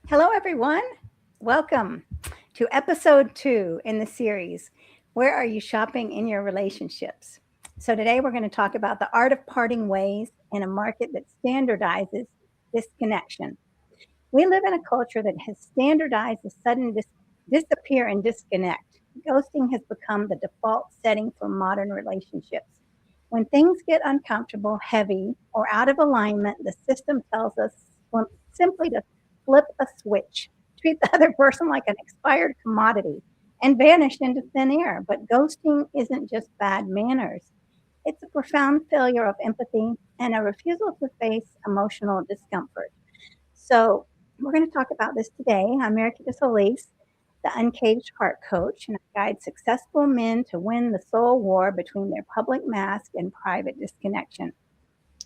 Hello, everyone. Welcome to episode 2 in the series, Where Are You Shopping in Your Relationships? So, today we're going to talk about the art of parting ways in a market that standardizes disconnection. We live in a culture that has standardized the sudden disappear and disconnect. Ghosting has become the default setting for modern relationships. When things get uncomfortable, heavy, or out of alignment, the system tells us simply to flip a switch, treat the other person like an expired commodity, and vanish into thin air. But ghosting isn't just bad manners, it's a profound failure of empathy and a refusal to face emotional discomfort. So, we're going to talk about this today. I'm Mariquita Solis, the Uncaged Heart Coach, and I guide successful men to win the soul war between their public mask and private disconnection.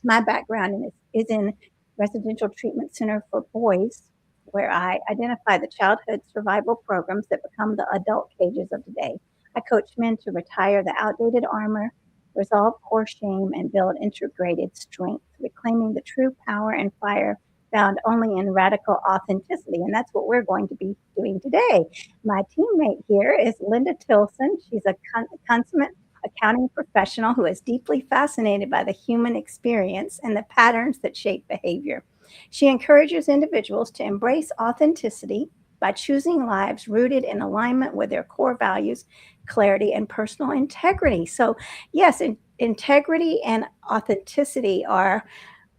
My background is in residential treatment center for boys, where I identify the childhood survival programs that become the adult cages of today. I coach men to retire the outdated armor, resolve core shame, and build integrated strength, reclaiming the true power and fire found only in radical authenticity. And that's what we're going to be doing today. My teammate here is Linda Tilson. She's a consummate accounting professional who is deeply fascinated by the human experience and the patterns that shape behavior. She encourages individuals to embrace authenticity by choosing lives rooted in alignment with their core values, clarity, and personal integrity. So, yes, integrity and authenticity are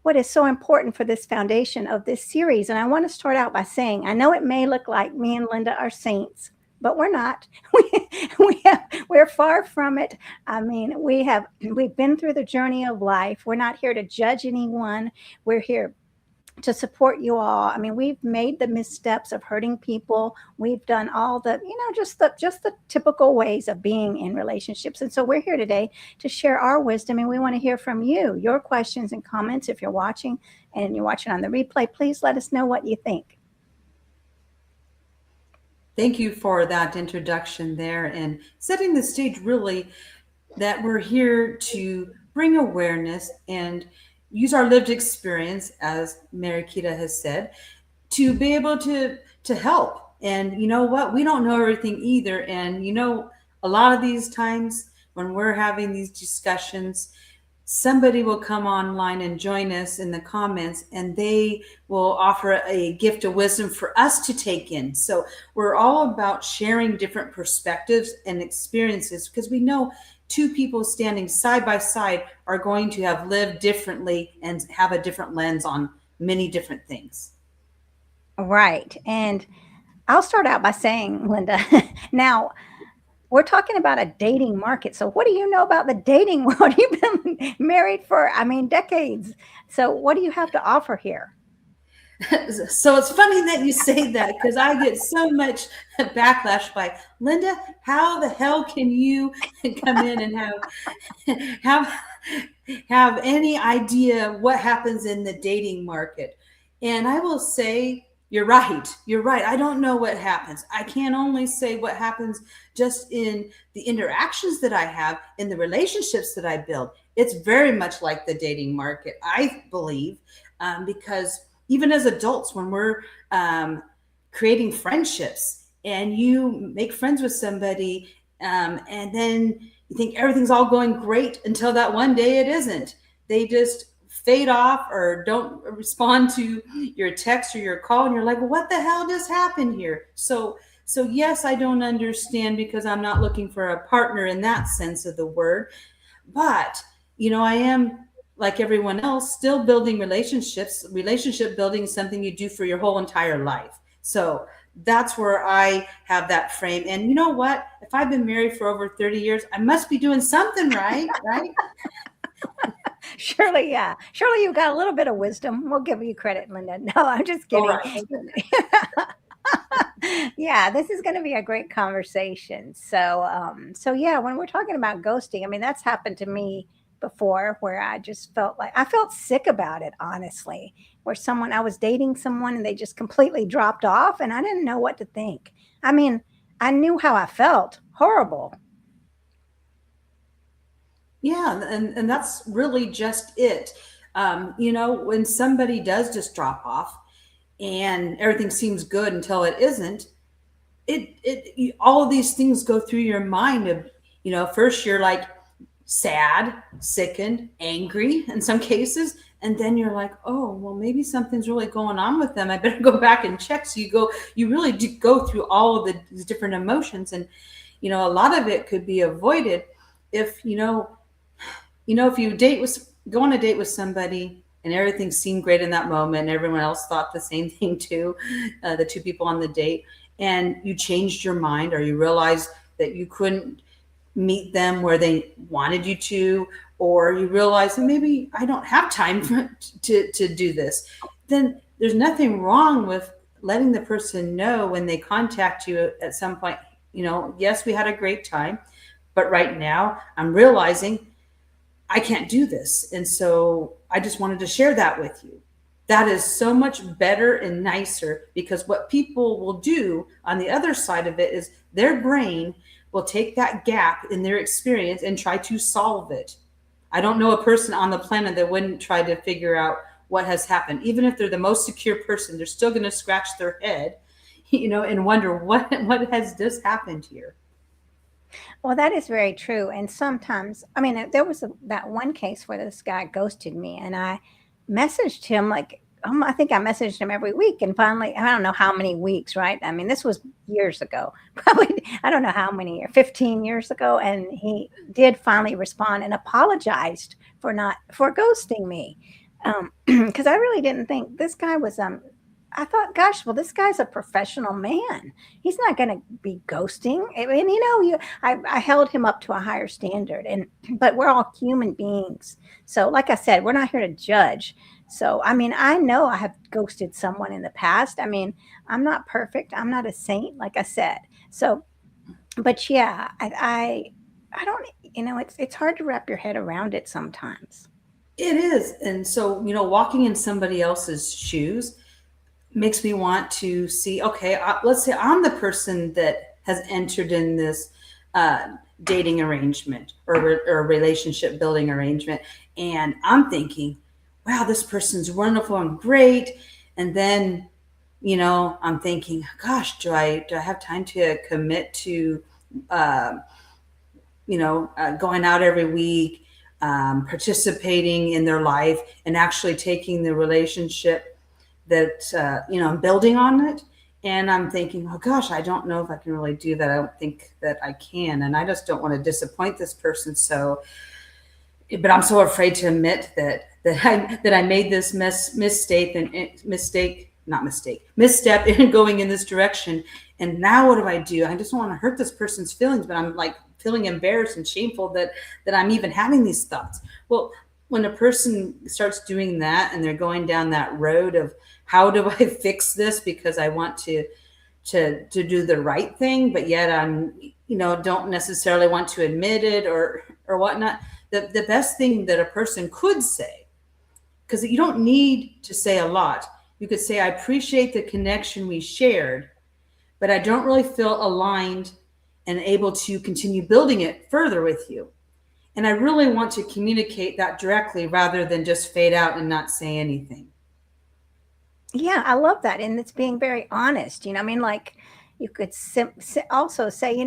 what is so important for this foundation of this series. And I want to start out by saying, I know it may look like me and Linda are saints, but we're not. We're far from it. I mean, we've been through the journey of life. We're not here to judge anyone. We're here to support you all. I mean, we've made the missteps of hurting people. We've done all the, just the typical ways of being in relationships. And so we're here today to share our wisdom, and we want to hear from you, your questions and comments. If you're watching and you're watching on the replay, please let us know what you think. Thank you for that introduction there and setting the stage really that we're here to bring awareness and use our lived experience, as Mariquita has said, to be able to help. And you know what? We don't know everything either. And a lot of these times when we're having these discussions, somebody will come online and join us in the comments and they will offer a gift of wisdom for us to take in. So we're all about sharing different perspectives and experiences because we know two people standing side by side are going to have lived differently and have a different lens on many different things. Right. And I'll start out by saying, Linda, now we're talking about a dating market. So, what do you know about the dating world? You've been married for, I mean, decades. So, what do you have to offer here? So it's funny that you say that because I get so much backlash by Linda. How the hell can you come in and have have any idea what happens in the dating market? And I will say, you're right. You're right. I don't know what happens. I can only say what happens just in the interactions that I have, in the relationships that I build. It's very much like the dating market, I believe, because even as adults, when we're creating friendships and you make friends with somebody, and then you think everything's all going great until that one day it isn't. They just fade off or don't respond to your text or your call, and you're like, well, what the hell just happened here? So yes, I don't understand because I'm not looking for a partner in that sense of the word. But I am, like everyone else, still building relationships. Relationship building is something you do for your whole entire life. So that's where I have that frame. And you know what? If I've been married for over 30 years, I must be doing something right, right? Surely, yeah. Surely you got a little bit of wisdom. We'll give you credit, Linda. No, I'm just All kidding. right. Yeah, this is going to be a great conversation. So yeah, when we're talking about ghosting, I mean, that's happened to me before where I just felt like I felt sick about it, honestly, where I was dating someone and they just completely dropped off and I didn't know what to think. I mean, I knew how I felt, horrible. Yeah, and that's really just it. When somebody does just drop off, and everything seems good until it isn't. All of these things go through your mind of, first you're like sad, sickened, angry in some cases, and then you're like, oh, well, maybe something's really going on with them. I better go back and check. So you really do go through all of these different emotions, and a lot of it could be avoided if if you go on a date with somebody and everything seemed great in that moment, and everyone else thought the same thing too, the two people on the date, and you changed your mind, or you realized that you couldn't meet them where they wanted you to, or you realize that maybe I don't have time to do this, then there's nothing wrong with letting the person know when they contact you at some point, yes, we had a great time, but right now I'm realizing I can't do this. And so I just wanted to share that with you. That is so much better and nicer, because what people will do on the other side of it is their brain will take that gap in their experience and try to solve it. I don't know a person on the planet that wouldn't try to figure out what has happened. Even if they're the most secure person, they're still going to scratch their head, and wonder what has just happened here. Well, that is very true. And sometimes, I mean, there was that one case where this guy ghosted me, and I messaged him like, I think I messaged him every week. And finally, I don't know how many weeks, right? I mean, this was years ago, probably, I don't know how many years, 15 years ago. And he did finally respond and apologized for ghosting me. Because I really didn't think this guy was, I thought, gosh, well, this guy's a professional man. He's not going to be ghosting. And I held him up to a higher standard. But we're all human beings. So, like I said, we're not here to judge. So, I mean, I know I have ghosted someone in the past. I mean, I'm not perfect. I'm not a saint, like I said. So, but yeah, I don't. It's hard to wrap your head around it sometimes. It is. And so, walking in somebody else's shoes makes me want to see, okay, let's say I'm the person that has entered in this dating arrangement, or relationship building arrangement. And I'm thinking, wow, this person's wonderful and great. And then, I'm thinking, gosh, do I have time to commit to, uh, going out every week, participating in their life, and actually taking the relationship that I'm building on it. And I'm thinking, oh gosh, I don't know if I can really do that. I don't think that I can, and I just don't want to disappoint this person. So, but I'm so afraid to admit that I made this misstep in going in this direction. And now what do? I just don't want to hurt this person's feelings, but I'm like feeling embarrassed and shameful that I'm even having these thoughts. Well, when a person starts doing that and they're going down that road of, how do I fix this, because I want to do the right thing, but yet I'm don't necessarily want to admit it, or whatnot. The best thing that a person could say, because you don't need to say a lot, you could say, I appreciate the connection we shared, but I don't really feel aligned and able to continue building it further with you. And I really want to communicate that directly, rather than just fade out and not say anything. Yeah, I love that. And it's being very honest. I mean, like you could also say,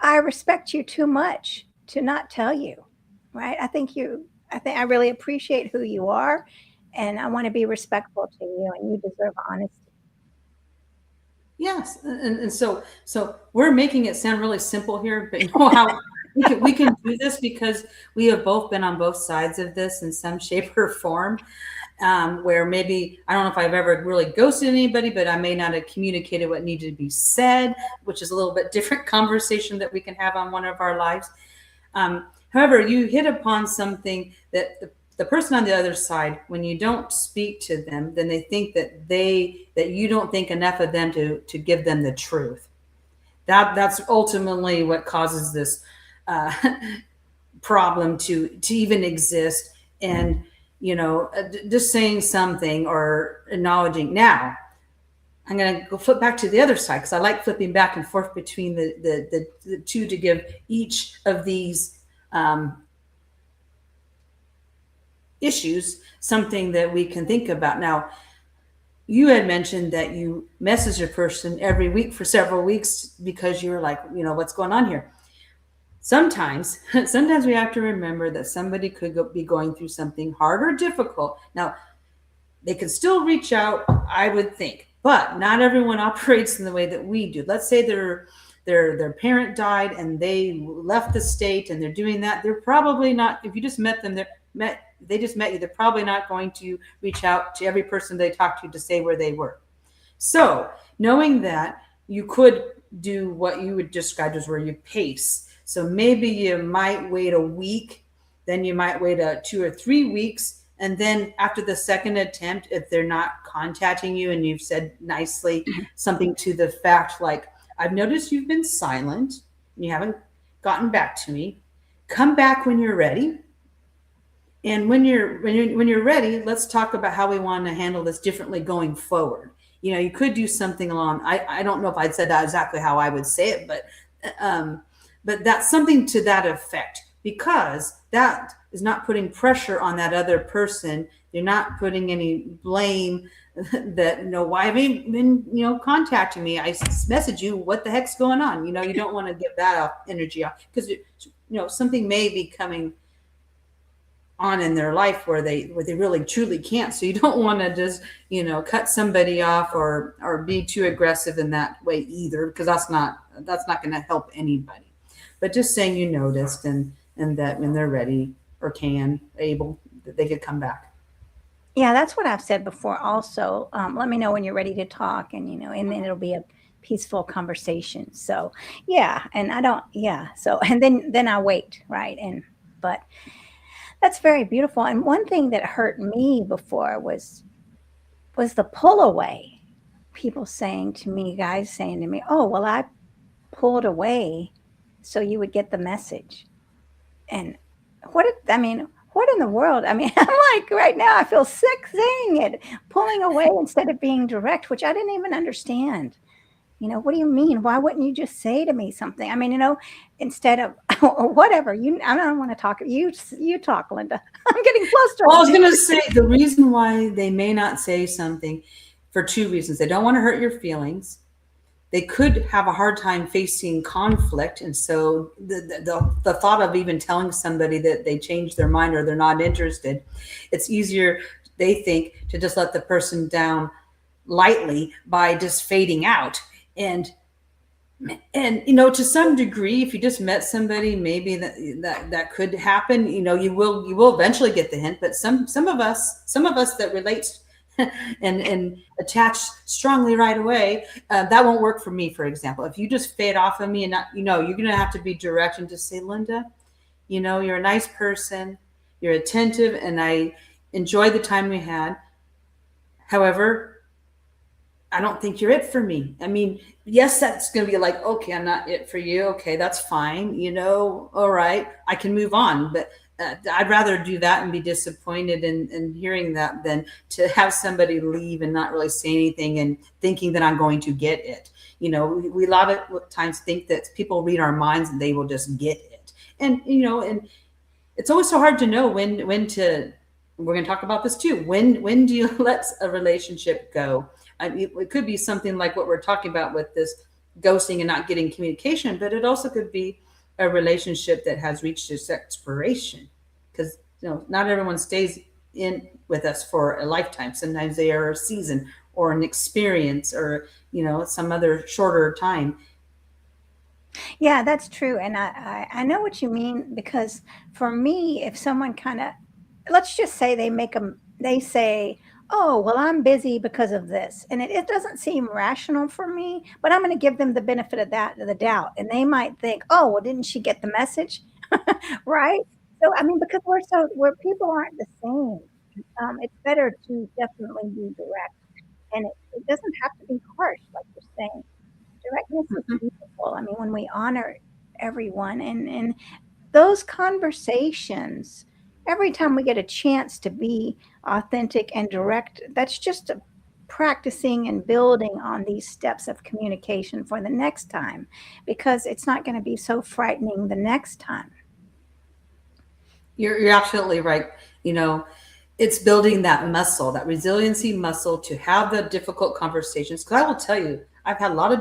I respect you too much to not tell you, right? I think I really appreciate who you are, and I want to be respectful to you, and you deserve honesty. Yes, and so we're making it sound really simple here, but you know how we can do this, because we have both been on both sides of this in some shape or form. Where maybe, I don't know if I've ever really ghosted anybody, but I may not have communicated what needed to be said, which is a little bit different conversation that we can have on one of our lives. However, you hit upon something that the person on the other side, when you don't speak to them, then they think that you don't think enough of them to give them the truth. That's ultimately what causes this uh, problem to even exist. And just saying something or acknowledging. Now I'm going to go flip back to the other side, because I like flipping back and forth between the two, to give each of these issues something that we can think about. Now, you had mentioned that you message a person every week for several weeks because you were like, what's going on here? Sometimes, sometimes we have to remember that somebody could be going through something hard or difficult. Now, they can still reach out, I would think, but not everyone operates in the way that we do. Let's say their parent died and they left the state and they're doing that. They're probably not. If you just met them, they just met you. They're probably not going to reach out to every person they talk to say where they were. So knowing that, you could do what you would describe as where you pace. So maybe you might wait a week, then you might wait 2 or 3 weeks, and then after the second attempt, if they're not contacting you and you've said nicely something to the fact like, I've noticed you've been silent and you haven't gotten back to me. Come back when you're ready. And when you're ready, let's talk about how we want to handle this differently going forward. You could do something along. I don't know if I'd said that exactly how I would say it, but that's something to that effect, because that is not putting pressure on that other person. You're not putting any blame that, why have you been, contacting me? I message you, what the heck's going on? You don't want to give that off energy off, because something may be coming on in their life where they really truly can't. So you don't want to just cut somebody off or be too aggressive in that way either, because that's not going to help anybody. But just saying you noticed, and that when they're ready or able, that they could come back. Yeah, that's what I've said before also. Let me know when you're ready to talk, and and then it'll be a peaceful conversation. So yeah, and I don't, yeah, so and then I wait, right? But that's very beautiful. And one thing that hurt me before was the pull away. People saying to me, guys saying to me, "Oh, well, I pulled away so you would get the message." And I mean, what in the world? I mean, I'm like, right now I feel sick saying it, pulling away instead of being direct, which I didn't even understand. What do you mean? Why wouldn't you just say to me something? I mean, instead of or whatever. I don't want to talk. You talk, Linda. I'm getting Well, I was flustered. going to say the reason why they may not say something, for two reasons. They don't want to hurt your feelings. They could have a hard time facing conflict, and so the thought of even telling somebody that they changed their mind or they're not interested, it's easier, they think, to just let the person down lightly by just fading out. And to some degree, if you just met somebody, maybe that could happen. You will eventually get the hint. But some of us that relates and attach strongly right away, that won't work for me. For example, if you just fade off of me and not, you're gonna have to be direct and just say, Linda, you're a nice person, you're attentive, and I enjoyed the time we had. However, I don't think you're it for me. I mean, yes, that's going to be like, okay, I'm not it for you. Okay, that's fine. All right, I can move on. But I'd rather do that and be disappointed in hearing that than to have somebody leave and not really say anything and thinking that I'm going to get it. We a lot of times think that people read our minds and they will just get it. And it's always so hard to know when to. We're going to talk about this too. When do you let a relationship go? It could be something like what we're talking about with this ghosting and not getting communication, but it also could be a relationship that has reached its expiration, because not everyone stays in with us for a lifetime. Sometimes they are a season or an experience or some other shorter time. Yeah, that's true. And I know what you mean, because for me, if someone kind of, let's just say they say, oh, well, I'm busy because of this. And it doesn't seem rational for me, but I'm going to give them the benefit of the doubt. And they might think, oh, well, didn't she get the message? Right. So, I mean, because where people aren't the same, it's better to definitely be direct. And it doesn't have to be harsh, like you're saying. Directness is Mhm. beautiful. I mean, when we honor everyone and those conversations, every time we get a chance to be authentic and direct, that's just practicing and building on these steps of communication for the next time, because it's not going to be so frightening the next time. You're absolutely right. You know, it's building that muscle, that resiliency muscle to have the difficult conversations. Because I will tell you, I've had a lot of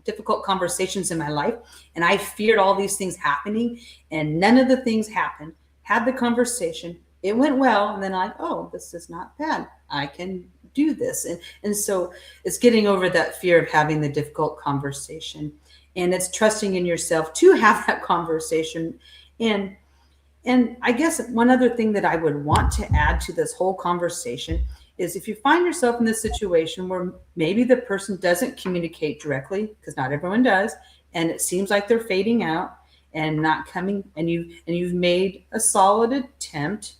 difficult conversations in my life, and I feared all these things happening, and none of the things happened. Had the conversation, it went well, and then I, oh, this is not bad. I can do this, and so it's getting over that fear of having the difficult conversation, and it's trusting in yourself to have that conversation, and and I guess one other thing that I would want to add to this whole conversation is if you find yourself in this situation where maybe the person doesn't communicate directly, because not everyone does, and it seems like they're fading out and not coming, and you've made a solid attempt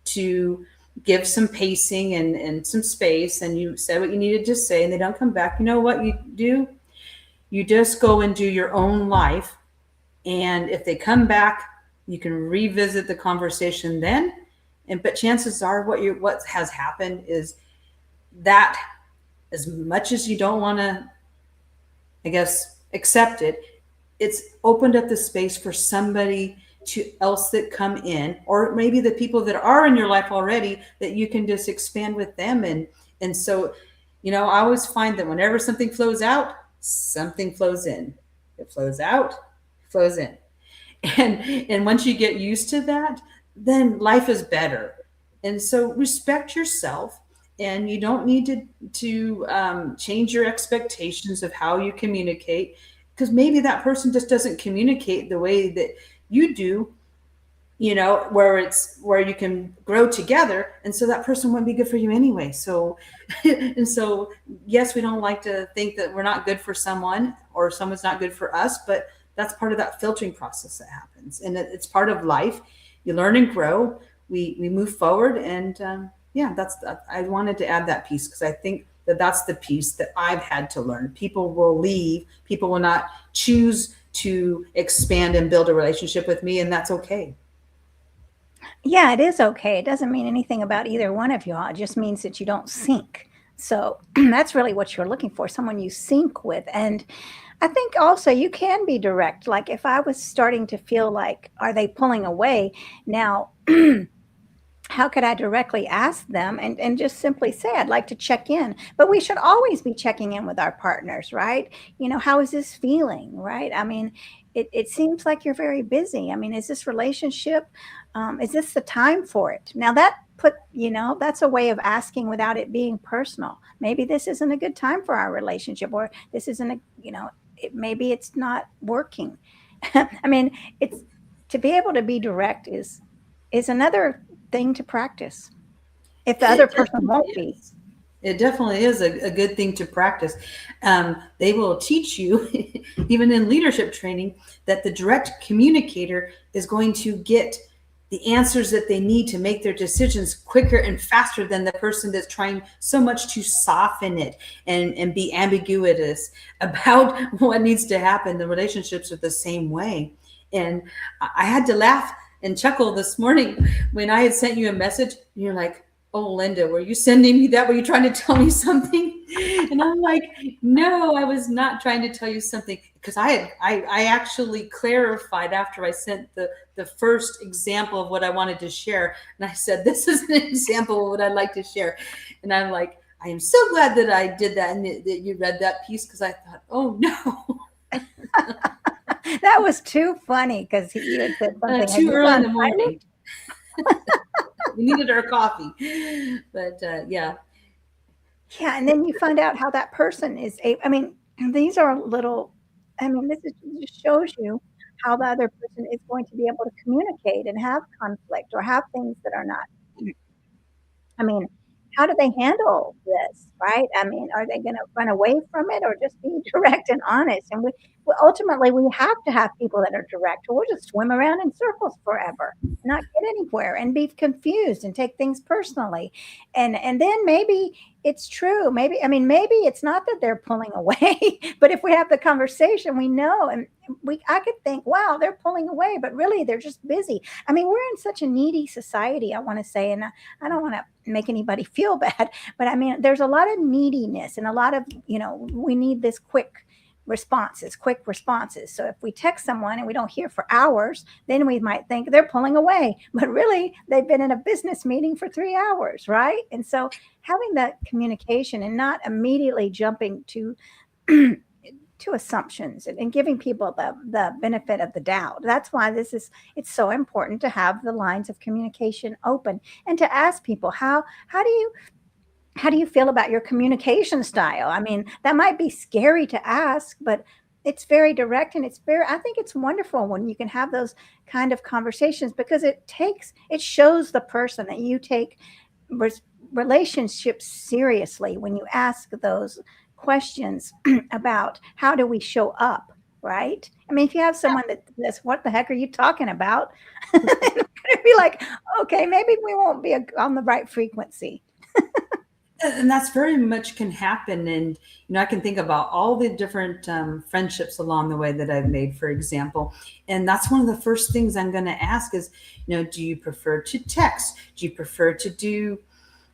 to give some pacing and some space, and you said what you needed to say, and they don't come back. You know what you do? You just go and do your own life, and if they come back, you can revisit the conversation then. And but chances are what has happened is that, as much as you don't want to, I guess, accept it, it's opened up the space for somebody to else that come in, or maybe the people that are in your life already, that you can just expand with them. And so, I always find that whenever something flows out, something flows in. It flows out, it flows in. And once you get used to that, then life is better. And so respect yourself, and you don't need to change your expectations of how you communicate, because maybe that person just doesn't communicate the way that you do, where you can grow together, and so that person wouldn't be good for you anyway. So and so, yes, we don't like to think that we're not good for someone, or someone's not good for us, but that's part of that filtering process that happens, and it's part of life. You learn and grow. We move forward, and yeah, I wanted to add that piece, because I think that that's the piece that I've had to learn. People will leave. People will not choose to expand and build a relationship with me, and that's okay. Yeah, it is okay. It doesn't mean anything about either one of y'all. It just means that you don't sync. So that's really what you're looking for, someone you sync with. And I think also you can be direct. Like if I was starting to feel like, are they pulling away? Now, how could I directly ask them and just simply say, I'd like to check in? But we should always be checking in with our partners, right? How is this feeling, right? I mean, it seems like you're very busy. I mean, is this relationship, is this the time for it? Now that's a way of asking without it being personal. Maybe this isn't a good time for our relationship, or this isn't maybe it's not working. I mean, it's to be able to be direct is another thing to practice if the other It person definitely won't be. is. It definitely is a good thing to practice. They will teach you, even in leadership training, that the direct communicator is going to get the answers that they need to make their decisions quicker and faster than the person that's trying so much to soften it and be ambiguous about what needs to happen. The relationships are the same way. And I had to laugh and chuckle this morning when I had sent you a message, and you're like, oh, Linda, were you sending me that? Were you trying to tell me something? And I'm like, no, I was not trying to tell you something, because I actually clarified after I sent the first example of what I wanted to share. And I said, this is an example of what I'd like to share. And I'm like, I am so glad that I did that and that you read that piece, because I thought, oh no. That was too funny because you had said something. Too early in the morning. We needed our coffee. But yeah. Yeah, and then you find out how that person is I mean, these are little just shows you how the other person is going to be able to communicate and have conflict or have things that are not. I mean, how do they handle this, right? I mean, are they going to run away from it or just be direct and honest? And ultimately, we have to have people that are direct, or we'll just swim around in circles forever, not get anywhere, and be confused and take things personally. And then maybe it's true. Maybe it's not that they're pulling away, but if we have the conversation, we know, and I could think, wow, they're pulling away, but really they're just busy. I mean, we're in such a needy society, I want to say, and I don't want to make anybody feel bad, but I mean, there's a lot of neediness and a lot of, we need this quick responses, quick responses. So if we text someone and we don't hear for hours, then we might think they're pulling away, but really they've been in a business meeting for 3 hours, right? And so having that communication and not immediately jumping to to assumptions and giving people the benefit of the doubt. That's why it's so important to have the lines of communication open and to ask people how do you feel about your communication style? I mean, that might be scary to ask, but it's very direct and I think it's wonderful when you can have those kind of conversations because it shows the person that you take relationships seriously when you ask those questions about how do we show up, right? I mean, if you have someone that says, "What the heck are you talking about?" It'd be like, okay, maybe we won't be on the right frequency. And that's very much can happen. And I can think about all the different friendships along the way that I've made, for example. And that's one of the first things I'm going to ask is, do you prefer to text? Do you prefer to do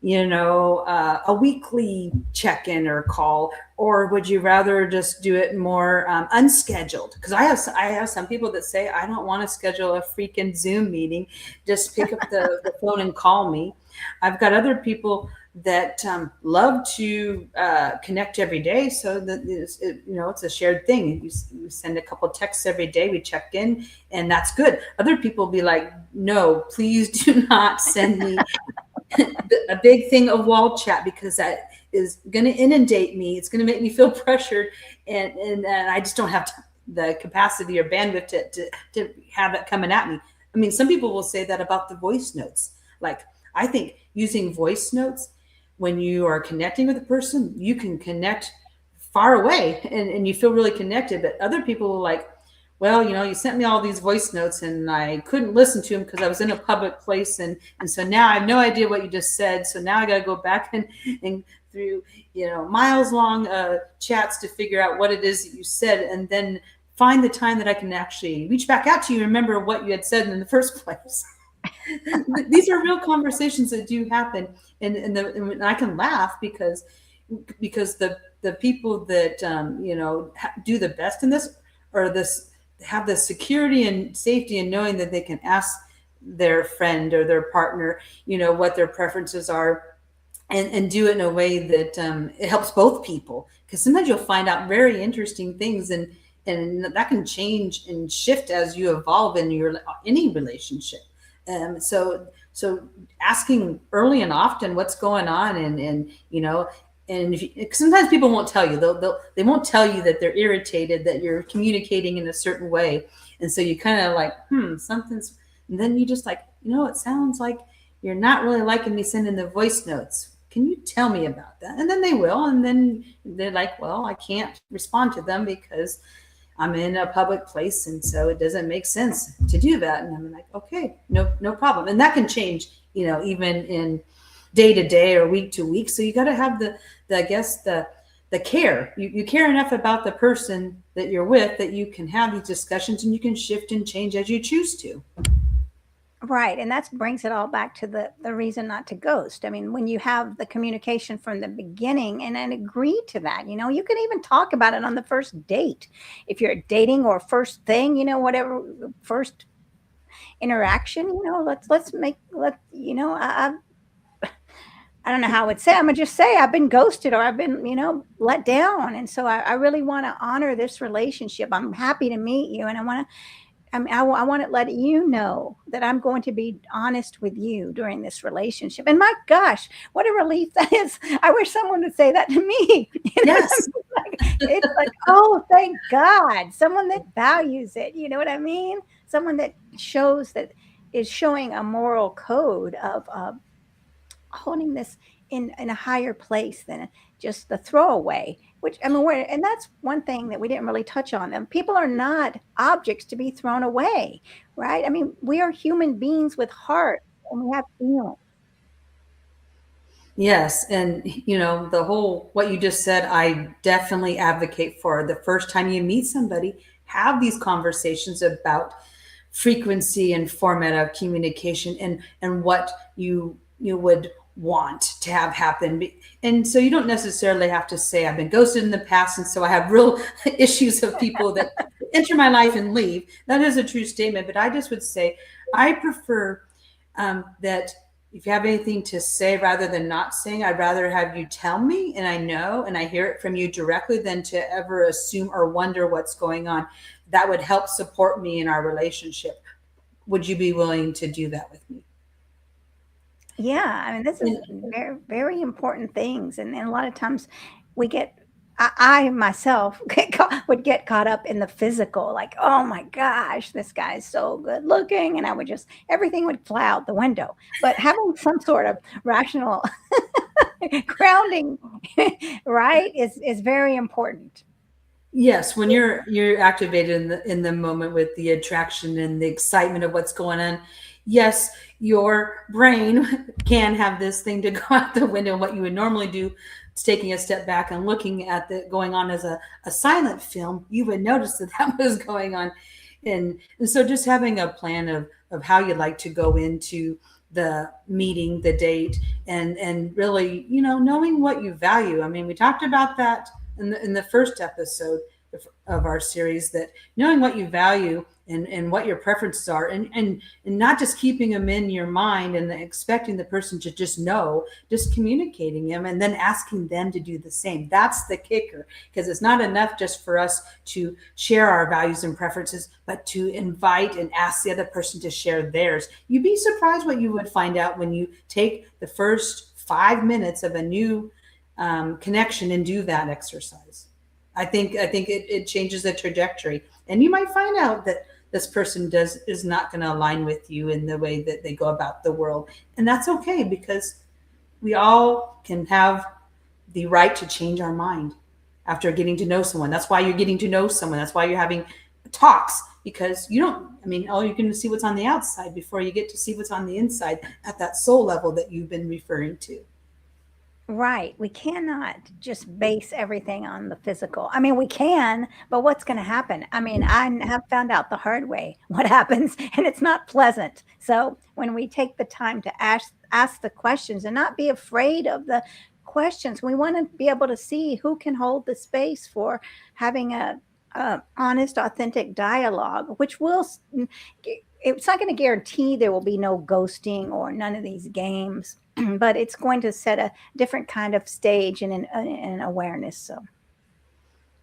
a weekly check-in or call, or would you rather just do it more unscheduled? Because I have some people that say, I don't want to schedule a freaking Zoom meeting. Just pick up the phone and call me. I've got other people that love to connect every day, so that it's a shared thing. You send a couple texts every day, we check in, and that's good. Other people be like, no, please do not send me a big thing of wall chat, because that is going to inundate me. It's going to make me feel pressured, and I just don't have the capacity or bandwidth to have it coming at me. I mean, some people will say that about the voice notes. Like, I think using voice notes when you are connecting with a person, you can connect far away and you feel really connected. But other people are like, well, you sent me all these voice notes and I couldn't listen to them because I was in a public place. And so now I have no idea what you just said. So now I got to go back and through, miles long chats to figure out what it is that you said, and then find the time that I can actually reach back out to you and remember what you had said in the first place. These are real conversations that do happen. And I can laugh because the people that, do the best in this, or this, have the security and safety in knowing that they can ask their friend or their partner, what their preferences are, and do it in a way that it helps both people. Because sometimes you'll find out very interesting things, and that can change and shift as you evolve in any relationship. So asking early and often what's going on, and sometimes people won't tell you. They won't tell you that they're irritated that you're communicating in a certain way, and so you kind of like, something's. And then you just like, it sounds like you're not really liking me sending the voice notes. Can you tell me about that? And then they will, and then they're like, well, I can't respond to them because I'm in a public place, and so it doesn't make sense to do that. And I'm like, okay, no problem. And that can change, even in day to day or week to week. So you got to have the care. You care enough about the person that you're with that you can have these discussions, and you can shift and change as you choose to. Right. And that brings it all back to the reason not to ghost. I mean, when you have the communication from the beginning and agree to that, you can even talk about it on the first date. If you're dating or first thing, whatever, first interaction, I don't know how I would say. I'm gonna just say I've been ghosted or I've been, let down, and so I really want to honor this relationship. I'm happy to meet you, and I want to let you know that I'm going to be honest with you during this relationship. And my gosh, what a relief that is! I wish someone would say that to me. Yes. It's like, oh, thank God, someone that values it. You know what I mean? Someone that is showing a moral code of holding this in a higher place than just the throwaway. Which, I mean, and that's one thing that we didn't really touch on. Them people are not objects to be thrown away, right? I mean, we are human beings with heart, and we have feelings. Yes. And, the whole, what you just said, I definitely advocate for. The first time you meet somebody, have these conversations about frequency and format of communication, and what you would want to have happen. And so you don't necessarily have to say, I've been ghosted in the past, and so I have real issues of people that enter my life and leave. That is a true statement. But I just would say, I prefer that if you have anything to say rather than not saying, I'd rather have you tell me and I know and I hear it from you directly than to ever assume or wonder what's going on. That would help support me in our relationship. Would you be willing to do that with me? Yeah, I mean, this is And very, very important things, and a lot of times we get. I myself would get caught up in the physical, like, oh my gosh, this guy's so good looking, and I would just everything would fly out the window. But having some sort of rational grounding, right, is very important. yes, when you're activated in the moment with the attraction and the excitement of what's going on, yes, your brain can have this thing to go out the window. And what you would normally do is taking a step back and looking at the going on as a silent film, you would notice that that was going on. And so just having a plan of how you'd like to go into the meeting, the date, and really, knowing what you value. I mean, we talked about that in the first episode of our series, that knowing what you value and what your preferences are, and not just keeping them in your mind and expecting the person to just know, just communicating them and then asking them to do the same. That's the kicker, because it's not enough just for us to share our values and preferences, but to invite and ask the other person to share theirs. You'd be surprised what you would find out when you take the first 5 minutes of a new connection and do that exercise. I think it changes the trajectory, and you might find out that this person is not going to align with you in the way that they go about the world, and that's okay, because we all can have the right to change our mind after getting to know someone. That's why you're getting to know someone. That's why you're having talks, because you don't. I mean, oh, you can see what's on the outside before you get to see what's on the inside at that soul level that you've been referring to. Right. We cannot just base everything on the physical. I mean, we can, but what's going to happen? I mean, I have found out the hard way what happens, and it's not pleasant. So when we take the time to ask the questions and not be afraid of the questions, we want to be able to see who can hold the space for having a honest, authentic dialogue, which will. It's not going to guarantee there will be no ghosting or none of these games, but it's going to set a different kind of stage and an awareness. So,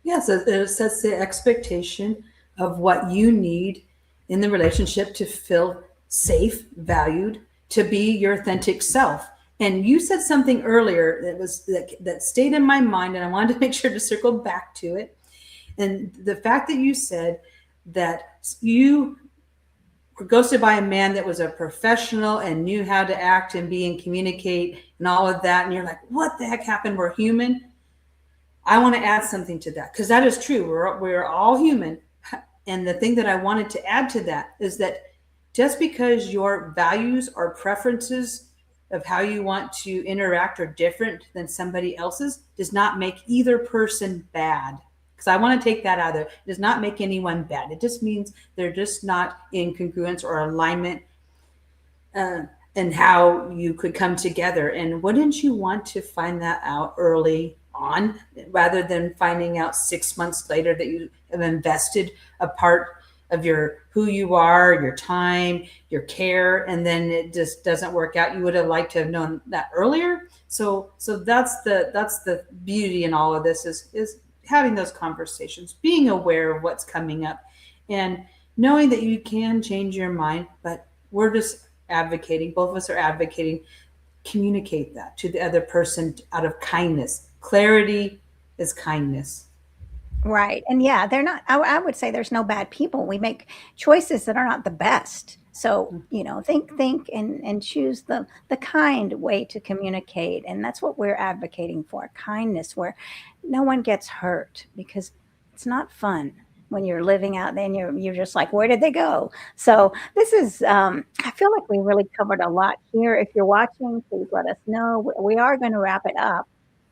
Yes, it sets the expectation of what you need in the relationship to feel safe, valued, to be your authentic self. And you said something earlier that stayed in my mind, and I wanted to make sure to circle back to it. And the fact that you said that you were ghosted by a man that was a professional and knew how to act and be and communicate and all of that, and you're like, what the heck happened? We're human. I want to add something to that, because that is true. We're all human. And the thing that I wanted to add to that is that just because your values or preferences of how you want to interact are different than somebody else's does not make either person bad. Because I want to take that out of there. It does not make anyone bad. It just means they're just not in congruence or alignment, and how you could come together. And wouldn't you want to find that out early on, rather than finding out 6 months later that you have invested a part of your who you are, your time, your care, and then it just doesn't work out? You would have liked to have known that earlier. So that's the beauty in all of this, is having those conversations, being aware of what's coming up, and knowing that you can change your mind. But we're just advocating, both of us are advocating, communicate that to the other person out of kindness. Clarity is kindness. right. And yeah, they're not, I would say there's no bad people. We make choices that are not the best. So, think and choose the kind way to communicate. And that's what we're advocating for, kindness, where no one gets hurt, because it's not fun when you're living out there and you're just like, where did they go? So this is, I feel like we really covered a lot here. If you're watching, please let us know. We are going to wrap it up.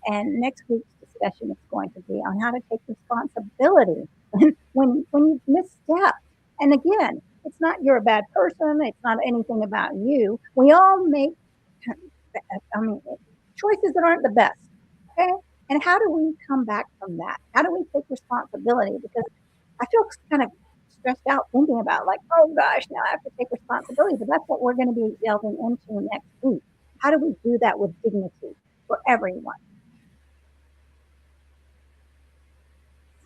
And next week's discussion is going to be on how to take responsibility when you've misstepped. And again, it's not you're a bad person. It's not anything about you. We all make I mean, choices that aren't the best. Okay. And how do we come back from that? How do we take responsibility? Because I feel kind of stressed out thinking about like, oh gosh, now I have to take responsibility. But that's what we're going to be delving into next week. How do we do that with dignity for everyone?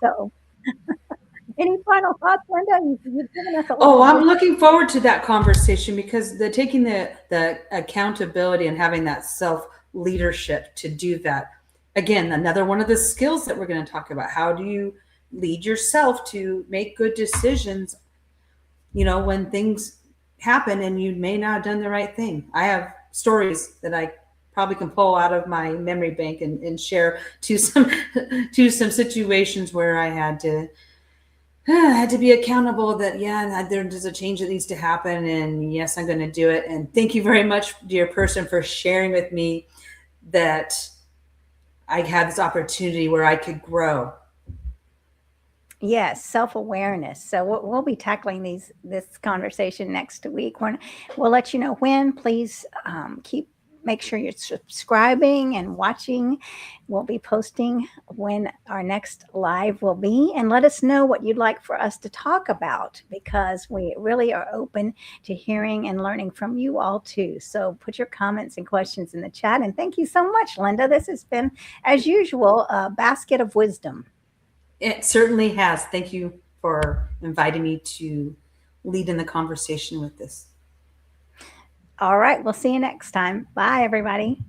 So, any final thoughts, Linda? You've given us a lot Oh, of I'm good. looking forward to that conversation because the taking the accountability and having that self leadership to do that. Again, another one of the skills that we're going to talk about. How do you lead yourself to make good decisions, when things happen and you may not have done the right thing. I have stories that I probably can pull out of my memory bank and share to some to some situations where I had to be accountable that there's a change that needs to happen, and yes, I'm going to do it. And thank you very much, dear person, for sharing with me that I had this opportunity where I could grow. Yes, self-awareness. So we'll be tackling this conversation next week. We'll let you know when. Please make sure you're subscribing and watching. We'll be posting when our next live will be, and let us know what you'd like for us to talk about because we really are open to hearing and learning from you all too. So put your comments and questions in the chat. And thank you so much, Linda. This has been, as usual, a basket of wisdom. It certainly has. Thank you for inviting me to lead in the conversation with this. All right. We'll see you next time. Bye, everybody.